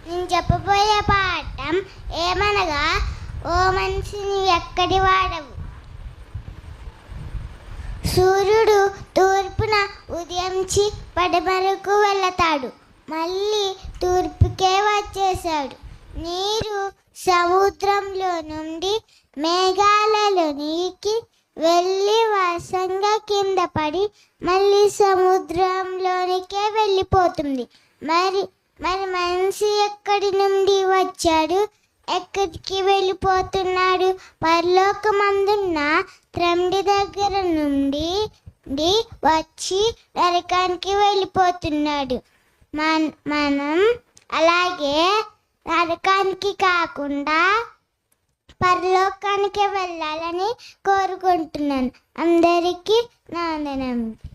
నేను చెప్పబోయే పాఠం ఏమనగా, ఓ మనిషిని ఎక్కడి వాడవు. సూర్యుడు తూర్పున ఉదయించి పడమరకు వెళతాడు, మళ్ళీ తూర్పుకే వచ్చేశాడు. నీరు సముద్రంలో నుండి మేఘాలలోనికి వెళ్ళి వర్షంగా కింద పడి మళ్ళీ సముద్రంలోనికే వెళ్ళిపోతుంది. మరి మరి మనిషి ఎక్కడి నుండి వచ్చాడు, ఎక్కడికి వెళ్ళిపోతున్నాడు? పరలోకమందున్న తండ్రి దగ్గర నుండి వచ్చి నరకానికి వెళ్ళిపోతున్నాడు. మనం అలాగే నరకానికి కాకుండా పరలోకానికి వెళ్ళాలని కోరుకుంటున్నాను. అందరికీ నా వందనములు.